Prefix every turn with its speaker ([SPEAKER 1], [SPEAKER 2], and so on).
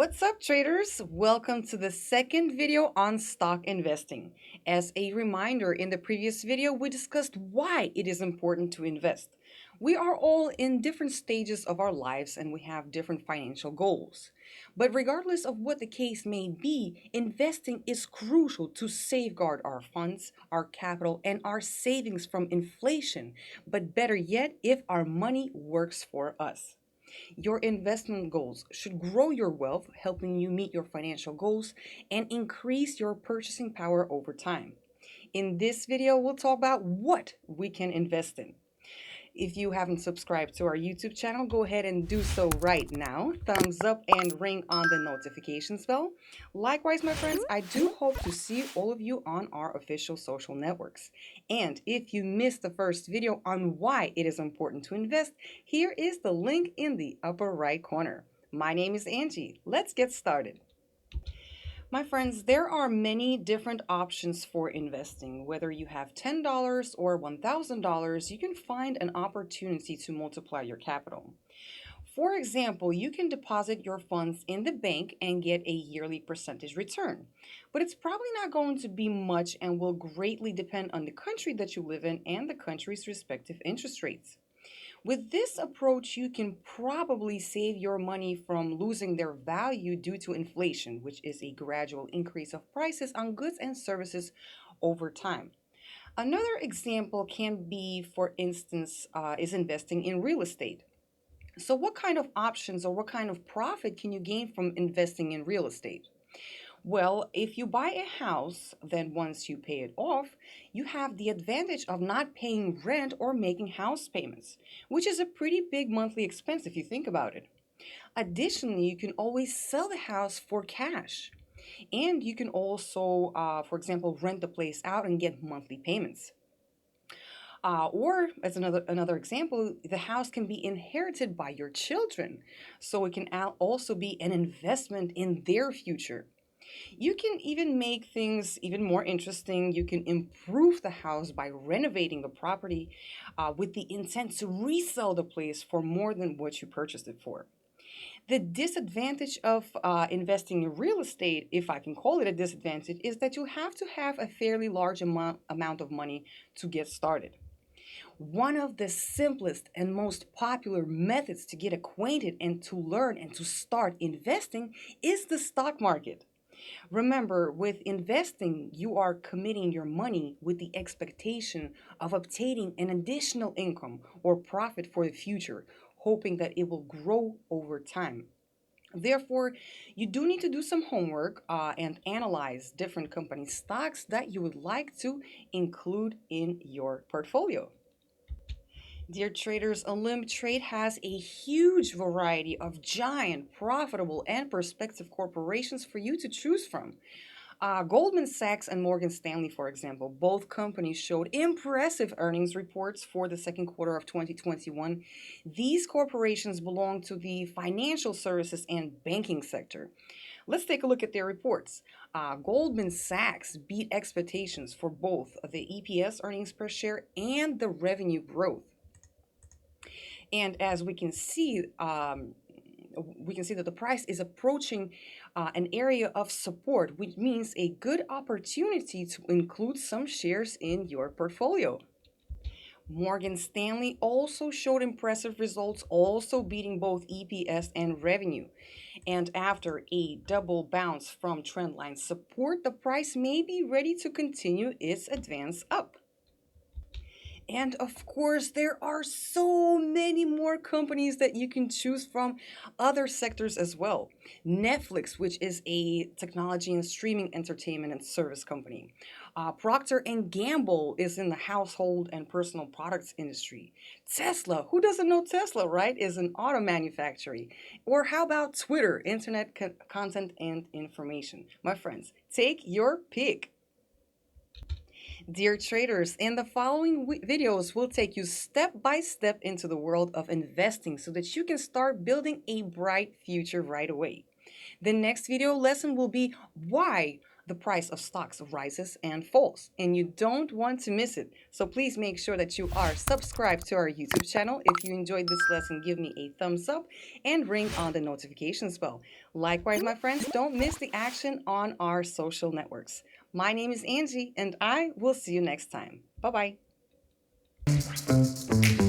[SPEAKER 1] What's up, traders? Welcome to the second video on stock investing. As a reminder, in the previous video, we discussed why it is important to invest. We are all in different stages of our lives and we have different financial goals. But regardless of what the case may be, investing is crucial to safeguard our funds, our capital, and our savings from inflation. But better yet, if our money works for us. Your investment goals should grow your wealth, helping you meet your financial goals and increase your purchasing power over time. In this video, we'll talk about what we can invest in. If you haven't subscribed to our YouTube channel, go ahead and do so right now. Thumbs up and ring on the notifications bell. Likewise, my friends, I do hope to see all of you on our official social networks. And if you missed the first video on why it is important to invest, here is the link in the upper right corner. My name is Angie. Let's get started. My friends, there are many different options for investing. Whether you have $10 or $1,000, you can find an opportunity to multiply your capital. For example, you can deposit your funds in the bank and get a yearly percentage return. But it's probably not going to be much and will greatly depend on the country that you live in and the country's respective interest rates. With this approach, you can probably save your money from losing their value due to inflation, which is a gradual increase of prices on goods and services over time. Another example can be, for instance, is investing in real estate. So, what kind of options or what kind of profit can you gain from investing in real estate? Well, if you buy a house, then once you pay it off, you have the advantage of not paying rent or making house payments, which is a pretty big monthly expense if you think about it. Additionally, you can always sell the house for cash. And you can also, for example, rent the place out and get monthly payments. Or, as another example, the house can be inherited by your children, so it can also be an investment in their future. You can even make things even more interesting. You can improve the house by renovating the property with the intent to resell the place for more than what you purchased it for. The disadvantage of investing in real estate, if I can call it a disadvantage, is that you have to have a fairly large amount of money to get started. One of the simplest and most popular methods to get acquainted and to learn and to start investing is the stock market. Remember, with investing, you are committing your money with the expectation of obtaining an additional income or profit for the future, hoping that it will grow over time. Therefore, you do need to do some homework and analyze different company stocks that you would like to include in your portfolio. Dear traders, Olymp Trade has a huge variety of giant, profitable, and prospective corporations for you to choose from. Goldman Sachs and Morgan Stanley, for example, both companies showed impressive earnings reports for the second quarter of 2021. These corporations belong to the financial services and banking sector. Let's take a look at their reports. Goldman Sachs beat expectations for both the EPS earnings per share and the revenue growth. And as we can see that the price is approaching an area of support, which means a good opportunity to include some shares in your portfolio. Morgan Stanley also showed impressive results, also beating both EPS and revenue. And after a double bounce from trendline support, the price may be ready to continue its advance up. And of course, there are so many more companies that you can choose from, other sectors as well. Netflix, which is a technology and streaming entertainment and service company. Procter and Gamble is in the household and personal products industry. Tesla, who doesn't know Tesla, right, is an auto manufacturer. Or how about Twitter, internet content and information? My friends, take your pick. Dear traders, in the following videos, we'll take you step by step into the world of investing so that you can start building a bright future right away. The next video lesson will be why The price of stocks rises and falls, and you don't want to miss it. So please make sure that you are subscribed to our YouTube channel. If you enjoyed this lesson, give me a thumbs up and ring on the notifications bell. Likewise, my friends, don't miss the action on our social networks. My name is Angie, and I will see you next time. Bye bye.